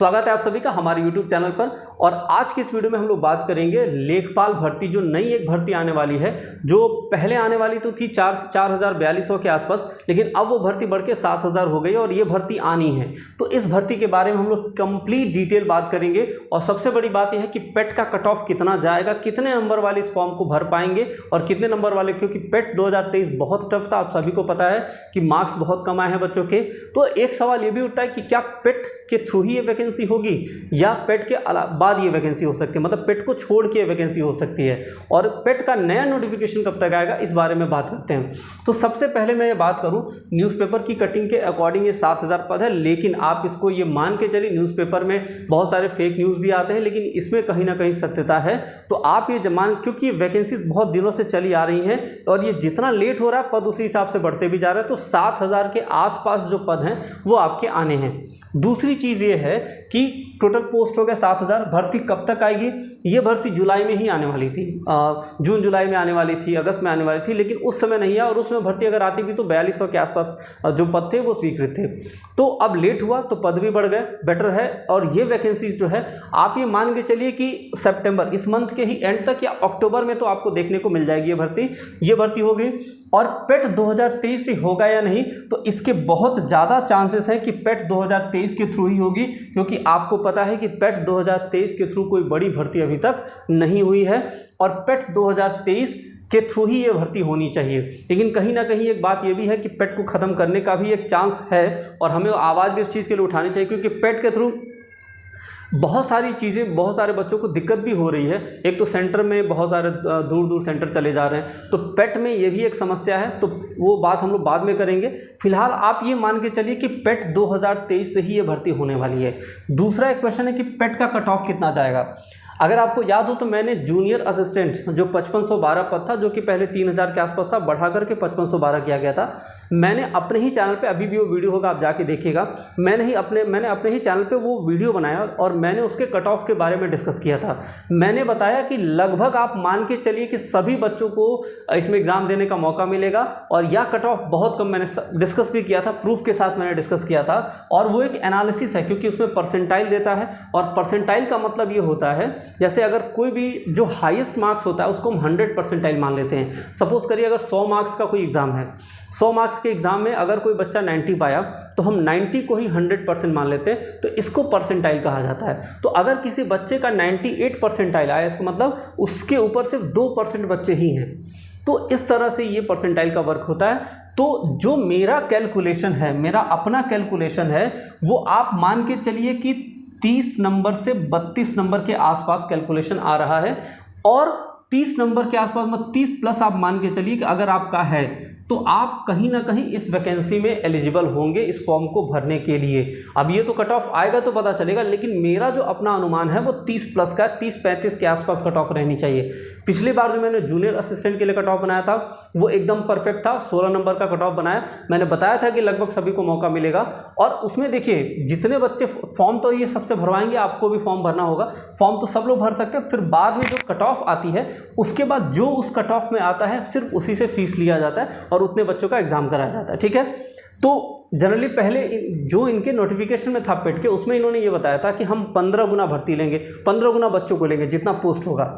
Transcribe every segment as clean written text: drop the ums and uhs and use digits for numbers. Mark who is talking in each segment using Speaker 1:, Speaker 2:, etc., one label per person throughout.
Speaker 1: स्वागत है आप सभी का हमारे YouTube चैनल पर। और आज की इस वीडियो में हम लोग बात करेंगे लेखपाल भर्ती, जो नई एक भर्ती आने वाली है, जो पहले आने वाली तो थी 4,4200 के आसपास, लेकिन अब वो भर्ती बढ़ के 7,000 हो गई और ये भर्ती आनी है। तो इस भर्ती के बारे में हम लोग कंप्लीट डिटेल बात करेंगे। और सबसे बड़ी बात यह है कि पेट का कट ऑफ कितना जाएगा, कितने नंबर वाले इस फॉर्म को भर पाएंगे और कितने नंबर वाले, क्योंकि पेट 2023 बहुत टफ था, आप सभी को पता है कि मार्क्स बहुत कम आए हैं बच्चों के। तो एक सवाल ये भी उठता है कि क्या पेट के थ्रू ही ये वैकेंसी होगी या पेट के बाद ये वैकेंसी हो सकती है, मतलब पेट को छोड़ के वैकेंसी हो सकती है। और पेट का नया नोटिफिकेशन कब तक आएगा, इस बारे में बात करते हैं। तो सबसे पहले मैं ये बात करूं, न्यूज़पेपर की कटिंग के अकॉर्डिंग ये 7,000 पद है, लेकिन आप इसको ये मान के चलिए, न्यूज़पेपर में बहुत सारे फेक न्यूज़ भी आते हैं, लेकिन इसमें कहीं ना कहीं सत्यता है। तो आप ये मान, क्योंकि ये वैकेंसीज बहुत दिनों से चली आ रही हैं और ये जितना लेट हो रहा है पद उसी हिसाब से बढ़ते भी जा रहे हैं। तो 7,000 के आसपास जो पद हैं वो आपके आने हैं। दूसरी चीज़ ये है कि टोटल पोस्ट हो गया 7,000। भर्ती कब तक आएगी, ये भर्ती जुलाई में ही आने वाली थी, जून जुलाई में आने वाली थी, अगस्त में आने वाली थी, लेकिन उस समय नहीं है। और उसमें भर्ती अगर आती भी तो 4200 के आसपास जो पद थे वो स्वीकृत थे। तो अब लेट हुआ तो पद भी बढ़ गए, बेटर है। और ये वैकेंसीज जो है आप ये मान के चलिए कि सितंबर, इस मंथ के ही एंड तक या अक्टूबर में तो आपको देखने को मिल जाएगी ये भर्ती होगी। और पेट 2023 से होगा या नहीं, तो इसके बहुत ज़्यादा चांसेस हैं कि पेट 2023 के थ्रू ही होगी, क्योंकि आपको पता है कि पेट 2023 के थ्रू कोई बड़ी भर्ती अभी तक नहीं हुई है और पेट 2023 के थ्रू ही ये भर्ती होनी चाहिए। लेकिन कहीं ना कहीं एक बात ये भी है कि पेट को ख़त्म करने का भी एक चांस है और हमें आवाज़ भी इस चीज़ के लिए उठानी चाहिए, क्योंकि पेट के थ्रू बहुत सारी चीज़ें, बहुत सारे बच्चों को दिक्कत भी हो रही है। एक तो सेंटर में बहुत सारे दूर दूर सेंटर चले जा रहे हैं, तो पेट में ये भी एक समस्या है, तो वो बात हम लोग बाद में करेंगे। फिलहाल आप ये मान के चलिए कि पेट 2023 से ही ये भर्ती होने वाली है। दूसरा एक क्वेश्चन है कि पेट का कट ऑफ कितना जाएगा। अगर आपको याद हो तो मैंने जूनियर असिस्टेंट जो 5512 पद था, जो कि पहले 3,000 के आसपास था, बढ़ा करके 5512 किया गया था। मैंने अपने ही चैनल पे, अभी भी वो वीडियो होगा आप जाके देखिएगा, मैंने अपने ही चैनल पे वो वीडियो बनाया और मैंने उसके कट ऑफ के बारे में डिस्कस किया था। मैंने बताया कि लगभग आप मान के चलिए कि सभी बच्चों को इसमें एग्ज़ाम देने का मौका मिलेगा और यह कट ऑफ बहुत कम, मैंने डिस्कस भी किया था, प्रूफ के साथ मैंने डिस्कस किया था। और वो एक एनालिसिस है, क्योंकि उसमें परसेंटाइल देता है और परसेंटाइल का मतलब ये होता है, जैसे अगर कोई भी जो हाईएस्ट मार्क्स होता है उसको हम 100 परसेंटाइल मान लेते हैं। सपोज करिए अगर 100 मार्क्स का कोई एग्ज़ाम है, 100 मार्क्स के एग्ज़ाम में अगर कोई बच्चा 90 पाया तो हम 90 को ही 100% मान लेते हैं, तो इसको परसेंटाइल कहा जाता है। तो अगर किसी बच्चे का 98 परसेंटाइल आया, इसका मतलब उसके ऊपर सिर्फ 2% बच्चे ही हैं। तो इस तरह से ये परसेंटाइल का वर्क होता है। तो जो मेरा कैलकुलेशन है, मेरा अपना कैलकुलेशन है, वो आप मान के चलिए कि 30 नंबर से 32 नंबर के आसपास कैलकुलेशन आ रहा है। और 30 नंबर के आसपास, मतलब 30 प्लस आप मान के चलिए कि अगर आपका है तो आप कहीं ना कहीं इस वैकेंसी में एलिजिबल होंगे इस फॉर्म को भरने के लिए। अब ये तो कट ऑफ आएगा तो पता चलेगा, लेकिन मेरा जो अपना अनुमान है वो 30 प्लस का, 30-35 के आसपास कट ऑफ रहनी चाहिए। पिछली बार जो मैंने जूनियर असिस्टेंट के लिए कट ऑफ बनाया था वो एकदम परफेक्ट था, 16 नंबर का कट ऑफ बनाया। मैंने बताया था कि लगभग सभी को मौका मिलेगा। और उसमें देखिए जितने बच्चे फॉर्म तो ये सबसे भरवाएंगे, आपको भी फॉर्म भरना होगा, फॉर्म तो सब लोग भर सकते हैं। फिर बाद में जो कट ऑफ आती है उसके बाद जो उस कट ऑफ में आता है सिर्फ उसी से फीस लिया जाता है और उतने बच्चों का एग्जाम कराया जाता है, ठीक है। तो जनरली पहले जो इनके नोटिफिकेशन में था पेट के, उसमें इन्होंने ये बताया था कि हम 15 गुना भर्ती लेंगे, 15 गुना बच्चों को लेंगे जितना पोस्ट होगा।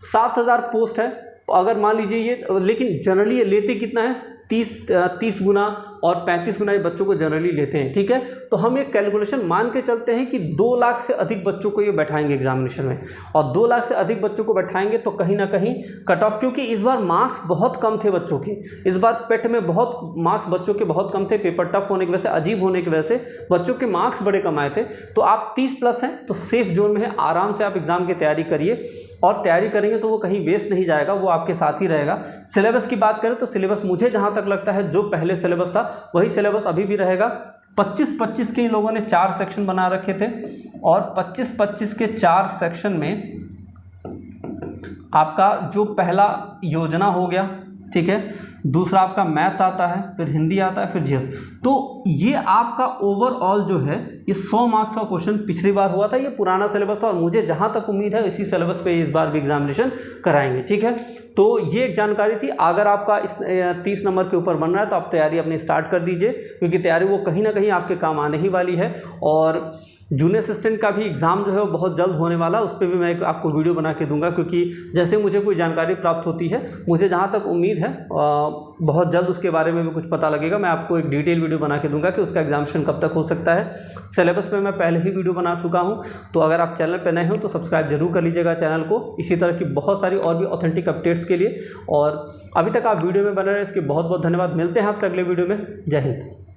Speaker 1: 7,000 पोस्ट है अगर मान लीजिए ये, लेकिन जनरली ये लेते कितना है, 30 गुना और 35 गुना ये बच्चों को जनरली लेते हैं, ठीक है। तो हम एक कैलकुलेशन मान के चलते हैं कि 2 लाख से अधिक बच्चों को ये बैठाएंगे एग्जामिनेशन में, और 2 लाख से अधिक बच्चों को बैठाएंगे तो कहीं ना कहीं कट ऑफ, क्योंकि इस बार मार्क्स बहुत कम थे बच्चों के, इस बार पेट में बहुत मार्क्स बच्चों के बहुत कम थे, पेपर टफ होने की वजह से, अजीब होने की वजह से बच्चों के मार्क्स बड़े कम आए थे। तो आप 30 प्लस हैं तो सेफ जोन में है, आराम से आप एग्ज़ाम की तैयारी करिए, और तैयारी करेंगे तो वो कहीं वेस्ट नहीं जाएगा, वो आपके साथ ही रहेगा। सिलेबस की बात करें तो सिलेबस मुझे जहाँ तक लगता है जो पहले सिलेबस था वही सिलेबस अभी भी रहेगा। 25-25 के इन लोगों ने 4 सेक्शन बना रखे थे और 25-25 के 4 सेक्शन में आपका जो पहला योजना हो गया, ठीक है, दूसरा आपका मैथ्स आता है, फिर हिंदी आता है, फिर जीएस। तो ये आपका ओवरऑल जो है ये 100 मार्क्स का क्वेश्चन पिछली बार हुआ था, ये पुराना सिलेबस था और मुझे जहाँ तक उम्मीद है इसी सिलेबस पे इस बार भी एग्जामिनेशन कराएंगे, ठीक है। तो ये एक जानकारी थी। अगर आपका इस 30 नंबर के ऊपर बन रहा है तो आप तैयारी अपनी स्टार्ट कर दीजिए, क्योंकि तैयारी वो कहीं ना कहीं आपके काम आने ही वाली है। और जूनियर असिस्टेंट का भी एग्ज़ाम जो है वो बहुत जल्द होने वाला, उस पर भी मैं आपको वीडियो बना के दूंगा, क्योंकि जैसे मुझे कोई जानकारी प्राप्त होती है, मुझे जहाँ तक उम्मीद है बहुत जल्द उसके बारे में भी कुछ पता लगेगा। मैं आपको एक डिटेल वीडियो बना के दूंगा कि उसका एग्जामिनेशन कब तक हो सकता है। सिलेबस पे मैं पहले ही वीडियो बना चुका हूँ, तो अगर आप चैनल पर नए हो तो सब्सक्राइब जरूर कर लीजिएगा चैनल को, इसी तरह की बहुत सारी और भी ऑथेंटिक अपडेट्स के लिए। और अभी तक आप वीडियो में बने रहे, इसके बहुत बहुत धन्यवाद। मिलते हैं आपसे अगले वीडियो में। जय हिंद।